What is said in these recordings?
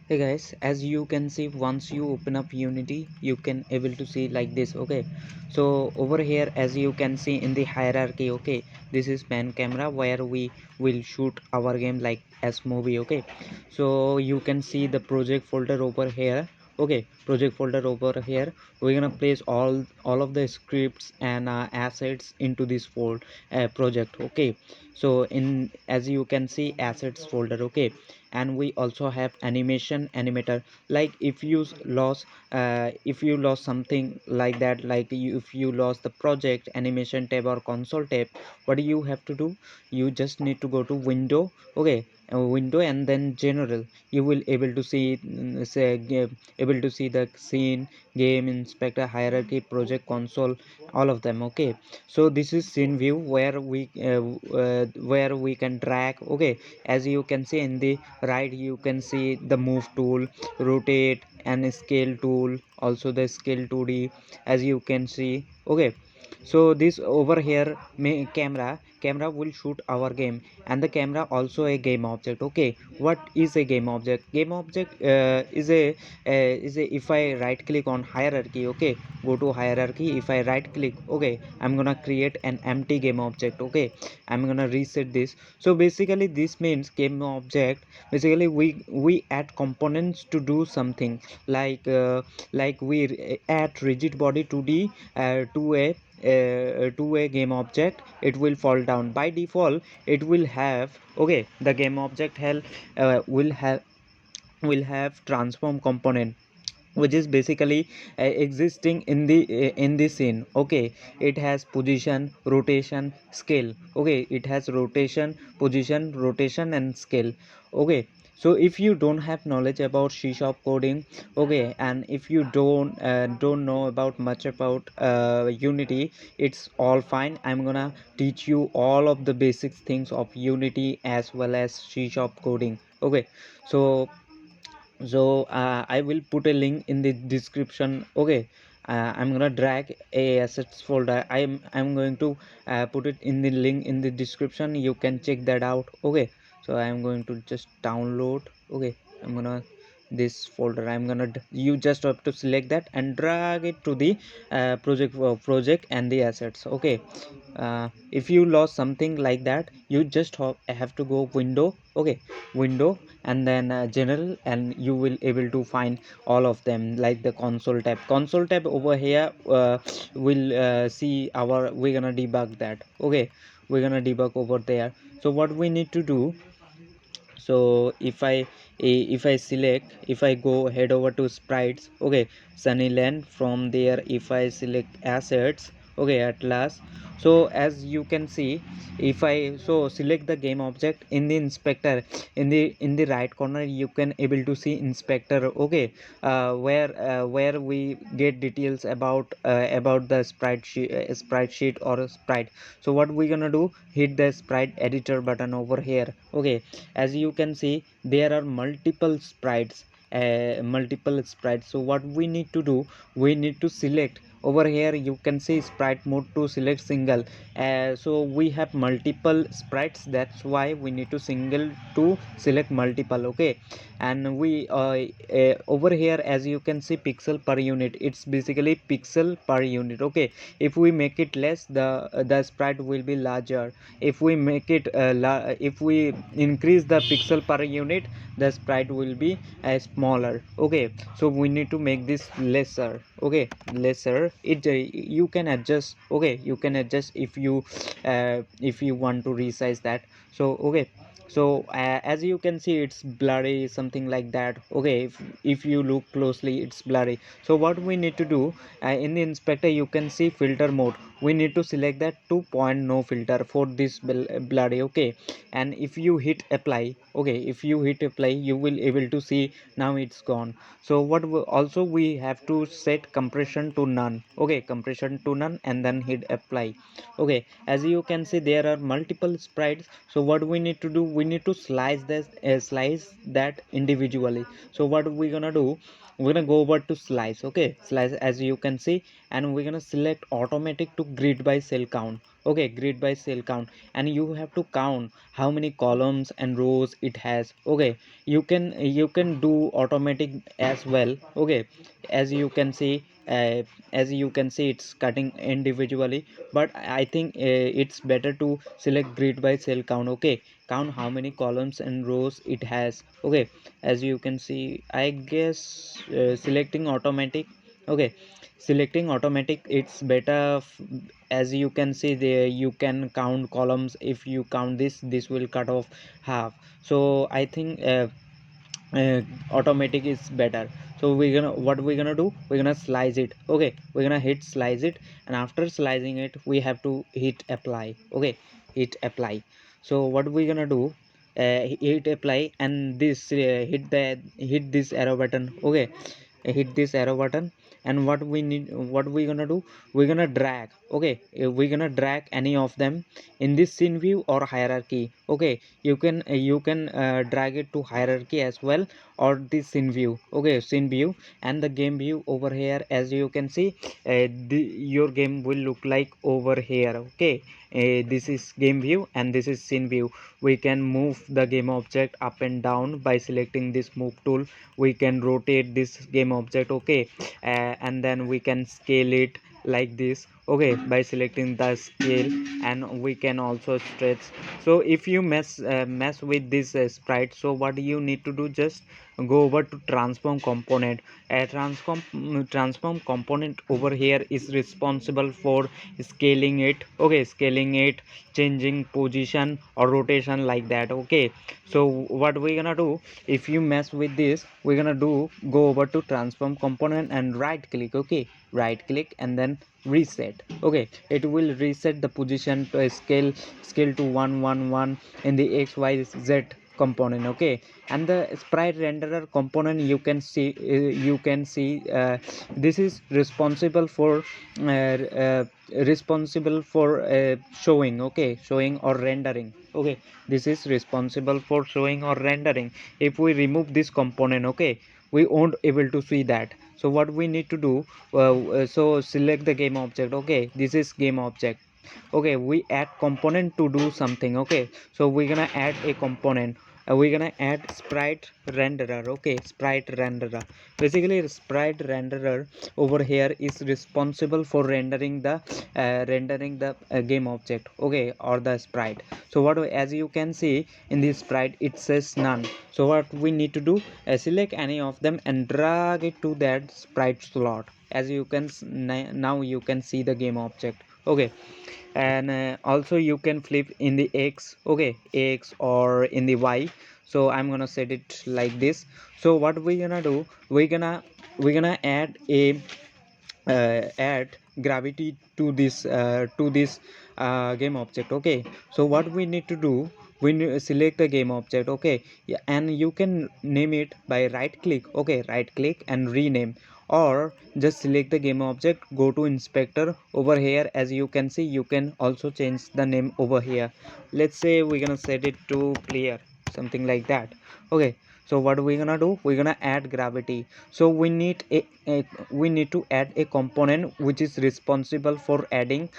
Hey guys, as you can see, once you open up Unity you can able to see like this. Okay, so over here as you can see in the hierarchy, okay, this is pan camera where we will shoot our game like as movie. Okay, so you can see the project folder over here. Okay, project folder over here, we're gonna place all of the scripts and assets into this fold project. Okay, so in as you can see assets folder. Okay, and we also have animation animator, like if you lost something like that, like if you lost the project animation tab or console tab, what do you have to do? You just need to go to window. Okay, window and then general. You will able to see able to see the scene, game, inspector, hierarchy, project, console, all of them. Okay, so this is scene view where we can drag. Okay, as you can see in the right, you can see the move tool, rotate and scale tool, also the scale 2D, as you can see. Okay, so this over here camera will shoot our game, and the camera also a game object. Okay, what is a game object? Game object is a if I right click on hierarchy. Okay, go to hierarchy. If I right click, okay, I'm gonna create an empty game object. Okay, I'm gonna reset this. So basically this means game object, basically we add components to do something, like we add rigid body 2D to a game object. It will fall down by default. It will have, okay, the game object will have transform component, which is basically existing in the scene. Okay, it has position, rotation, scale. Okay, it has rotation, position, rotation and scale. Okay, so if you don't have knowledge about C sharp coding, okay, and if you don't know about much about Unity, it's all fine. I'm gonna teach you all of the basic things of Unity as well as C sharp coding. Okay, so I will put a link in the description. Okay, I'm gonna drag a assets folder. I'm going to put it in the link in the description. You can check that out. Okay, so I'm going to just download. Okay, I'm gonna this folder. You just have to select that and drag it to the project and the assets. Okay, if you lost something like that, you just have to go window. Okay, window and then general, and you will able to find all of them, like the console tab over here will see our, we're gonna debug that. Okay, we're gonna debug over there. So what we need to do, so if I select, if I go head over to sprites. Okay, Sunnyland, from there if I select assets. Okay, at last, so as you can see, if I so select the game object in the inspector, in the right corner you can able to see inspector. Okay, where we get details about the sprite sheet or sprite. So what we gonna do, hit the sprite editor button over here. Okay, as you can see there are multiple sprites. So what we need to do, we need to select over here. You can see sprite mode to select single. So we have multiple sprites, that's why we need to single to select multiple. Okay, and we over here as you can see pixel per unit, it's basically pixel per unit. Okay, if we make it less, the sprite will be larger. If we make it if we increase the pixel per unit, the sprite will be smaller. Okay, so we need to make this lesser. Okay, lesser it you can adjust. Okay, you can adjust if you want to resize that. So okay, so as you can see it's blurry, something like that. Okay, if you look closely it's blurry. So what we need to do, in the inspector you can see filter mode. We need to select that 2 point no filter for this blurry. Okay, and if you hit apply, okay, if you hit apply you will able to see now it's gone. So also we have to set compression to none. Okay, compression to none and then hit apply. Okay, as you can see there are multiple sprites. So what we need to do, we need to slice that individually. So what we're gonna do, we're gonna go over to slice. Okay, slice as you can see, and we're gonna select automatic to grid by cell count. okay, grid by cell count, and you have to count how many columns and rows it has. Okay, you can do automatic as well. Okay, as you can see, it's cutting individually, but I think it's better to select grid by cell count. Okay, count how many columns and rows it has. Okay, as you can see, I guess selecting automatic. Okay, selecting automatic, it's better. As you can see there, you can count columns. If you count this will cut off half. So I think uh, automatic is better. So we're gonna do, we're gonna slice it. Okay, we're gonna hit slice it, and after slicing it we have to hit apply. Okay, hit apply. So what we're gonna do, hit apply, and this hit this arrow button. Okay, hit this arrow button, and what we're gonna do, we're gonna drag. Okay, we're gonna drag any of them in this scene view or hierarchy. Okay, you can drag it to hierarchy as well, or this scene view. Okay, scene view and the game view over here. As you can see, your game will look like over here. Okay, this is game view and this is scene view. We can move the game object up and down by selecting this move tool. We can rotate this game object. Okay, and then we can scale it like this. Okay, by selecting the scale, and we can also stretch. So if you mess with this sprite, so what you need to do, just go over to transform component. A transform component over here is responsible for scaling it. Okay, scaling it, changing position or rotation like that. Okay, so what we're gonna do, if you mess with this, we're gonna do, go over to transform component and right click. Okay, right click and then reset. Okay, it will reset the position to a scale to 111 in the xyz component. Okay, and the sprite renderer component, you can see this is responsible for showing. Okay, showing or rendering. Okay, this is responsible for showing or rendering. If we remove this component, okay, we won't able to see that. So what we need to do, so select the game object. Okay, this is game object. Okay, we add component to do something. Okay, so we're gonna add a component. We're gonna add sprite renderer. Okay, sprite renderer. Basically, sprite renderer over here is responsible for rendering the game object. Okay, or the sprite. So what as you can see in this sprite, it says none. So what we need to do, select any of them and drag it to that sprite slot. As you can now you can see the game object. Okay, and also you can flip in the x. Okay, x or in the y. So I'm gonna set it like this. So what we're gonna do, we're gonna add gravity to this game object. Okay, so what we need to do, we need select the game object. Okay, yeah, and you can name it by right click. Okay, right click and rename, or just select the game object, go to inspector over here. As you can see, you can also change the name over here. Let's say we're gonna set it to player, something like that. Okay, so what we're gonna do, we're gonna add gravity. So we need to add a component which is responsible for adding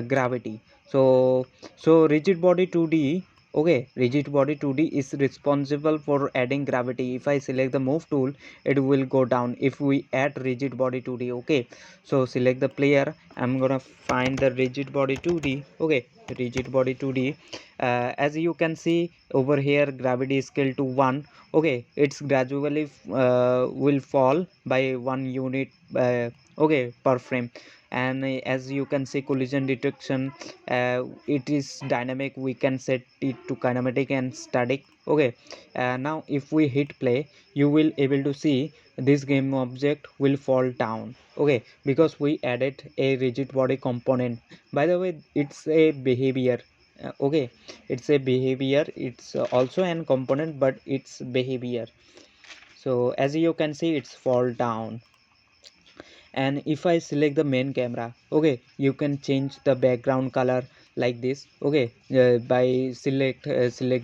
gravity. So rigid body 2D. Okay, rigid body 2D is responsible for adding gravity. If I select the move tool, it will go down if we add rigid body 2D. Okay, so select the player. I'm gonna find the rigid body 2D. Okay, rigid body 2D. As you can see over here, gravity is scale to 1. Okay, it's gradually will fall by 1 unit. Okay, per frame. And as you can see, collision detection, it is dynamic. We can set it to kinematic and static. Okay, now if we hit play, you will able to see this game object will fall down. Okay, because we added a rigid body component. By the way, it's a behavior. Okay, it's a behavior. It's also an component, but it's behavior. So as you can see, it's fall down. And if I select the main camera, okay, you can change the background color like this. Okay, by select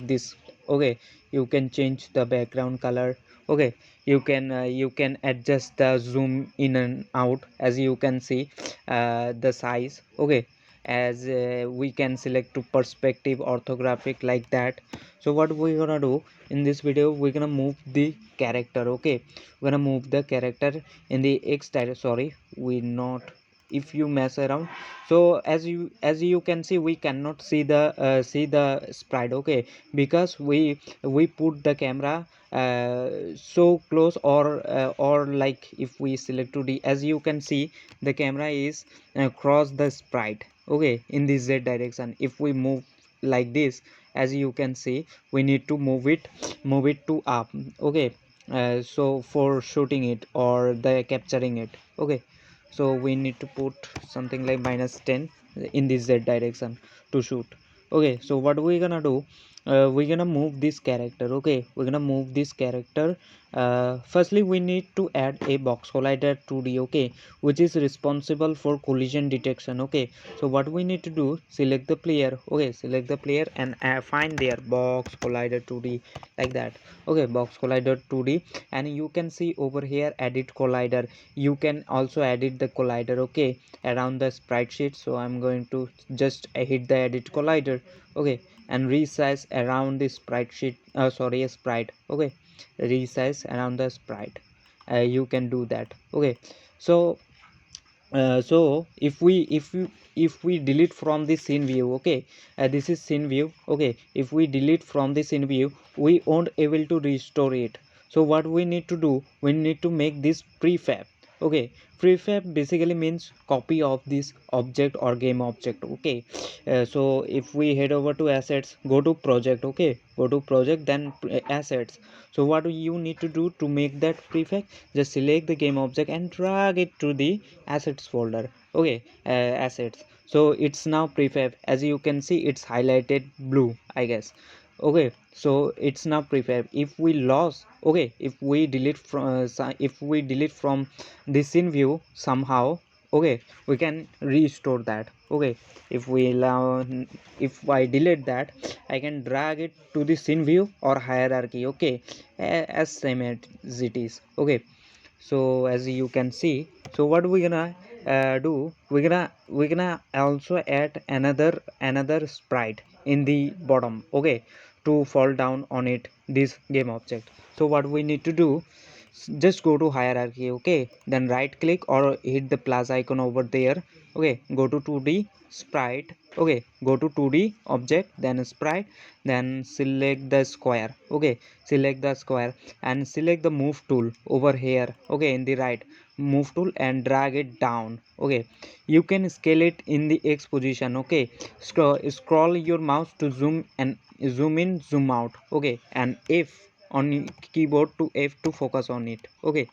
this. Okay, you can change the background color. Okay, you can adjust the zoom in and out. As you can see, the size. Okay, as we can select to perspective, orthographic, like that. So what we're gonna do in this video, we're gonna move the character. Okay, we're gonna move the character in the x direction. Sorry, we not, if you mess around. So as you can see, we cannot see the sprite. Okay, because we put the camera so close, or like if we select 2D, as you can see the camera is cross the sprite, okay, in the z direction. If we move like this, as you can see, we need to move it to up. Okay, so for shooting it or the capturing it. Okay, so we need to put something like -10 in the z direction to shoot. Okay, so what we're gonna do, we're gonna move this character. Okay, we're gonna move this character. Firstly, we need to add a box collider 2D, okay, which is responsible for collision detection. Okay, so what we need to do, select the player. Okay, select the player and find their box collider 2D, like that. Okay, box collider 2D, and you can see over here edit collider. You can also edit the collider, okay, around the sprite sheet. So I'm going to just hit the edit collider. Okay, and resize around the sprite sheet, sorry, a sprite. Okay, resize around the sprite. You can do that. Okay, so so if we delete from the scene view. Okay, this is scene view. Okay, if we delete from the scene view, we won't able to restore it. So what we need to do, we need to make this prefab. Okay, prefab basically means copy of this object or game object. Okay, so if we head over to assets, go to project. Okay, go to project, then assets. So what you need to do to make that prefab, just select the game object and drag it to the assets folder. Okay, assets. So it's now prefab. As you can see, it's highlighted blue, I guess. Okay, so it's now prefab. If we lost, okay, if we delete from the scene view somehow, okay, we can restore that. Okay, if we allow, if I delete that, I can drag it to the scene view or hierarchy. Okay, as same as it is. Okay, so as you can see, so what we're gonna do, we're gonna also add another sprite in the bottom. Okay, to fall down on it, this game object. So what we need to do, just go to hierarchy. Okay, then right click or hit the plus icon over there. Okay, go to 2D sprite. Okay, go to 2D object, then sprite, then select the square. Okay, select the square and select the move tool over here. Okay, in the right move tool and drag it down. Okay, you can scale it in the x position. Okay, scroll your mouse to zoom and zoom in, zoom out. Okay, and F on keyboard to F to focus on it. Okay,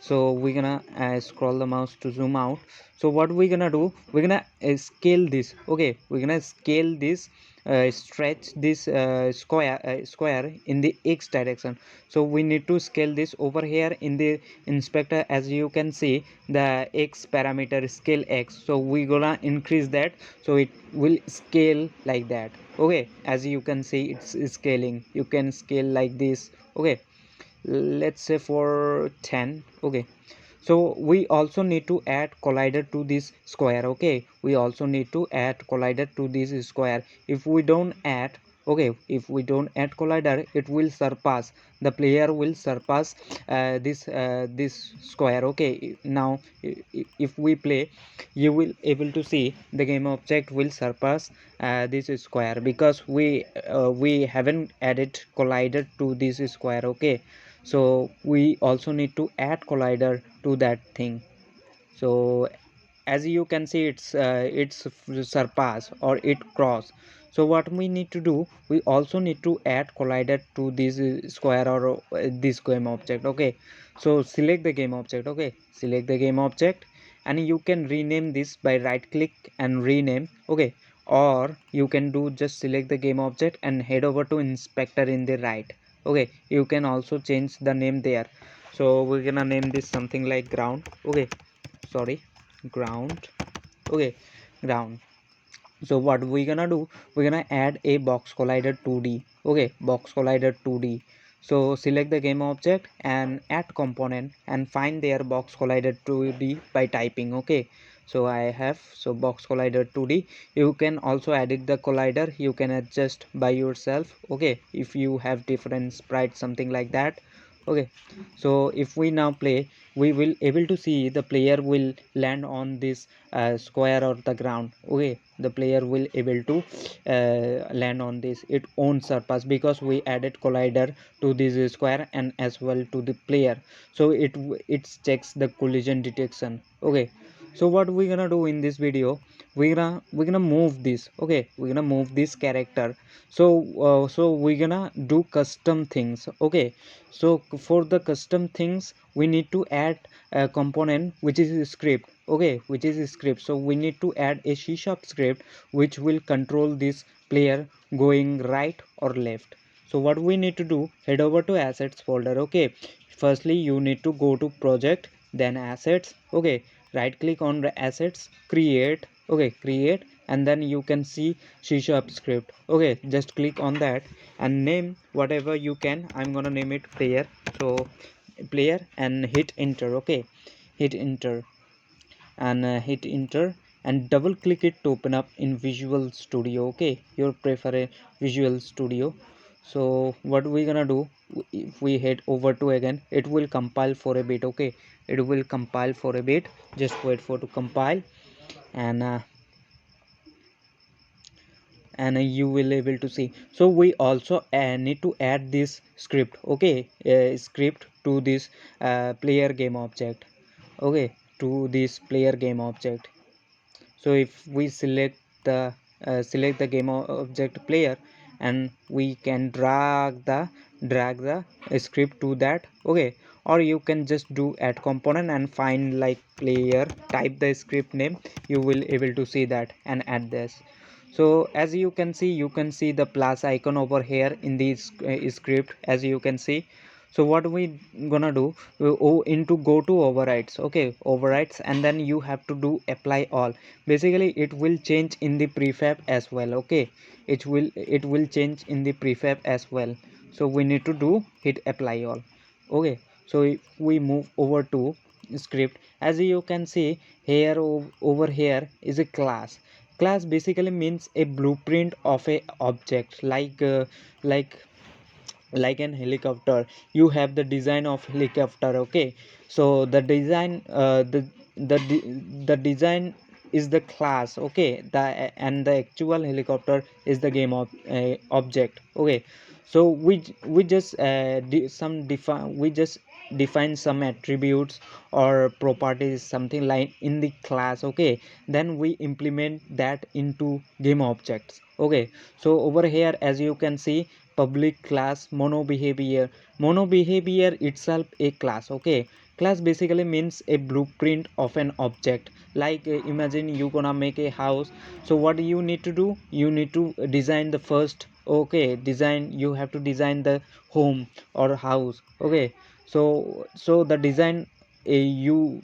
so we're gonna scroll the mouse to zoom out. So what we're gonna do, we're gonna scale this. Okay, we're gonna scale this, stretch this square in the x direction. So we need to scale this over here in the inspector. As you can see, the x parameter scale x, so we're gonna increase that, so it will scale like that. Okay, as you can see, it's scaling. You can scale like this. Okay, let's say for 10. Okay, so we also need to add collider to this square. Okay, we also need to add collider to this square. If we don't add, okay, if we don't add collider, it will surpass, the player will surpass this square. Okay, now if we play, you will able to see the game object will surpass this square, because we haven't added collider to this square. Okay, so we also need to add collider to that thing. So as you can see, it's surpass or it cross. So what we need to do, we also need to add collider to this square or this game object. Okay, so select the game object. Okay, select the game object, and you can rename this by right click and rename. Okay, or you can do just select the game object and head over to inspector in the right. Okay, you can also change the name there. So we're gonna name this something like ground. Okay, sorry, ground. Okay, ground. So what we're gonna do, we're gonna add a box collider 2D. Okay, box collider 2D. So select the game object and add component and find their box collider 2D by typing. Okay, So I have, so box collider 2D. You can also edit the collider, you can adjust by yourself, okay, if you have different sprites, something like that. Okay, so if we now play, we will able to see the player will land on this square or the ground. Okay, the player will able to land on this, it won't surpass because we added collider to this square and as well to the player. So it checks the collision detection. Okay, so what we're gonna do in this video, we're gonna move this. Okay, we're gonna move this character. So so we're gonna do custom things. Okay, so for the custom things we need to add a component which is a script. Okay, which is a script. So we need to add a C# script which will control this player going right or left. So what we need to do, head over to assets folder. Okay, firstly you need to go to project, then assets. Okay, right click on the assets, create. Okay, create, and then you can see C# script. Okay, just click on that and name whatever you can. I'm gonna name it player. So player, and hit enter. Okay, hit enter, and hit enter, and double click it to open up in Visual Studio. Okay, your preferred Visual Studio. So what we're gonna do, if we head over to again, it will compile for a bit. Okay, it will compile for a bit, just wait for to compile. And you will able to see. So we also need to add this script. Okay, script to this player game object. Okay, to this player game object. So if we select the game object player, and we can drag the script to that. Okay, or you can just do add component and find like player, type the script name, you will able to see that and add this. So as you can see, the plus icon over here in this script, as you can see. So what we gonna do, we go into go to overrides. Okay, overrides, and then you have to do apply all. Basically it will change in the prefab as well. Okay, it will change in the prefab as well. So we need to do hit apply all. Okay, so if we move over to script, as you can see here, over here is a class. Class basically means a blueprint of a object, like like an helicopter. You have the design of helicopter. Okay, so the design, the design is the class. Okay, and the actual helicopter is the game of object. Okay, so we just we just define some attributes or properties, something like in the class. Okay, then we implement that into game objects. Okay, so over here as you can see, public class mono behavior. Mono behavior itself a class. Okay, class basically means a blueprint of an object. Like imagine you gonna make a house. So what you need to do, you need to design the first. Okay, design, you have to design the home or house. Okay, so the design do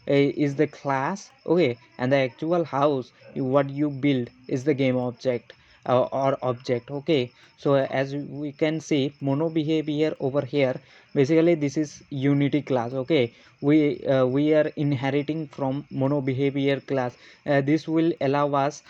is the class. Okay, and the actual house, what you build is the game object or object. Okay, so as we can see, mono behavior over here, basically this is unity class. Okay, we are inheriting from mono behavior class. This will allow us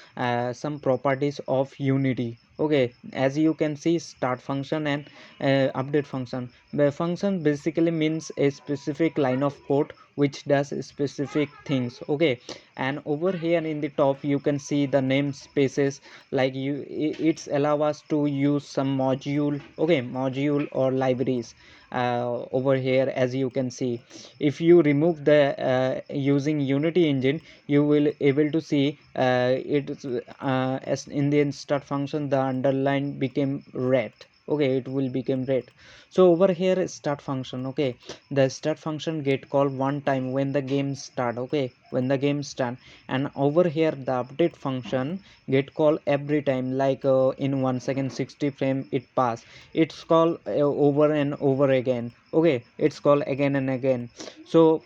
some properties of unity. Okay, as you can see, start function and update function. The function basically means a specific line of code which does specific things. Okay, and over here in the top you can see the namespaces, like it's allow us to use some module. Okay, module or libraries over here. As you can see, if you remove the using unity engine, you will able to see it as in the start function the underline became red. Okay, it will become red. So over here is start function. Okay, the start function get called one time when the game start. Okay, when the game start. And over here the update function get called every time, like in 1 second 60 frame it pass. It's called over and over again. Okay, it's called again and again. So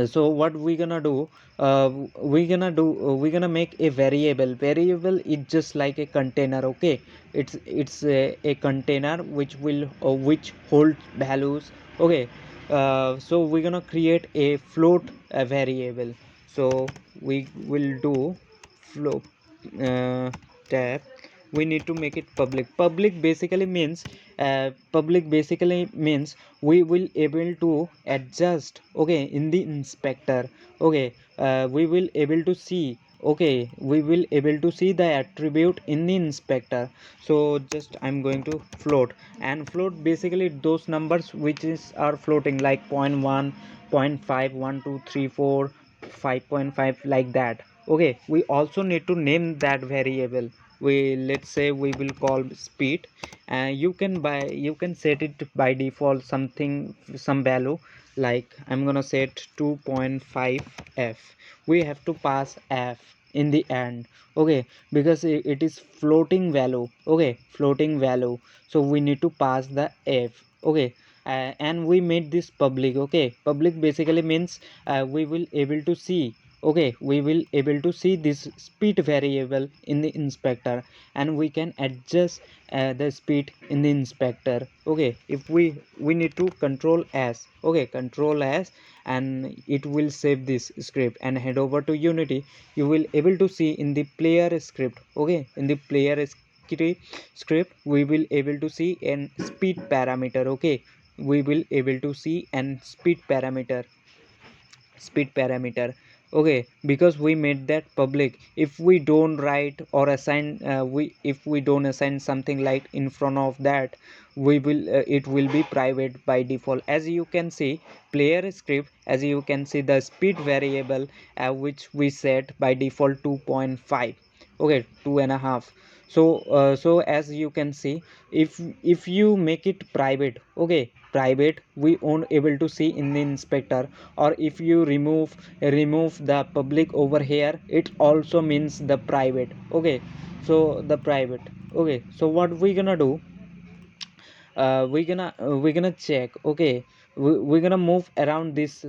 so what we gonna do, we're gonna make a variable is just like a container. Okay, it's a container which will which holds values. Okay, So we're gonna create a float variable. So we will do float tab. We need to make it public basically means we will able to adjust, okay, in the inspector. Okay, we will able to see, okay, we will able to see the attribute in the inspector. So just I'm going to float, and float basically those numbers which is are floating, like 0 0.1, 0 0.5, 1 2 3 4, 5.5, like that. Okay, we also need to name that variable. We, let's say we will call speed, and you can set it by default something, some value, like I'm gonna set 2.5 f. We have to pass f in the end, okay, because it is floating value, okay, floating value. So we need to pass the f, okay. And we made this public, okay. Public basically means we will able to see, okay, we will able to see this speed variable in the inspector, and we can adjust the speed in the inspector, okay. If we need to control s, okay, control s, and it will save this script and head over to Unity. You will able to see in the player script, okay, in the player script we will able to see an speed parameter, okay. We will able to see an speed parameter, okay, because we made that public. If we don't write or assign, we if we don't assign something like in front of that, we will it will be private by default. As you can see, player script, as you can see the speed variable which we set by default 2.5, okay, 2.5. So as you can see, if you make it private, okay, private, we won't able to see in the inspector. Or if you remove the public over here, it also means the private, okay. So the private, okay. So what we gonna do, we're gonna check, okay. We're gonna move around this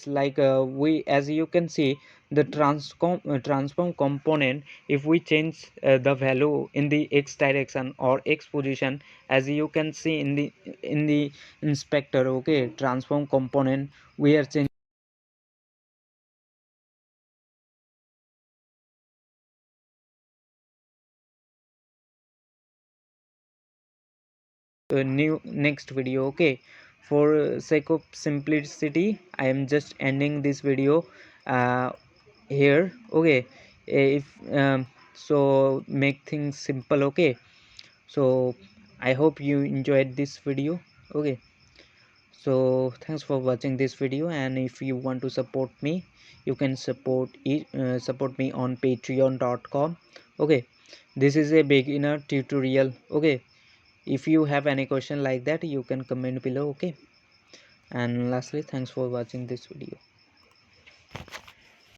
like we as you can see the transform component. If we change the value in the x direction or x position, as you can see in the inspector, okay, transform component, we are changing a new next video, okay. For sake of simplicity, I am just ending this video uh, here, okay. If so make things simple, okay. So I hope you enjoyed this video, okay. So thanks for watching this video, and if you want to support me, you can support me on patreon.com, okay. This is a beginner tutorial, okay. If you have any question like that, you can comment below, okay. And lastly, thanks for watching this video.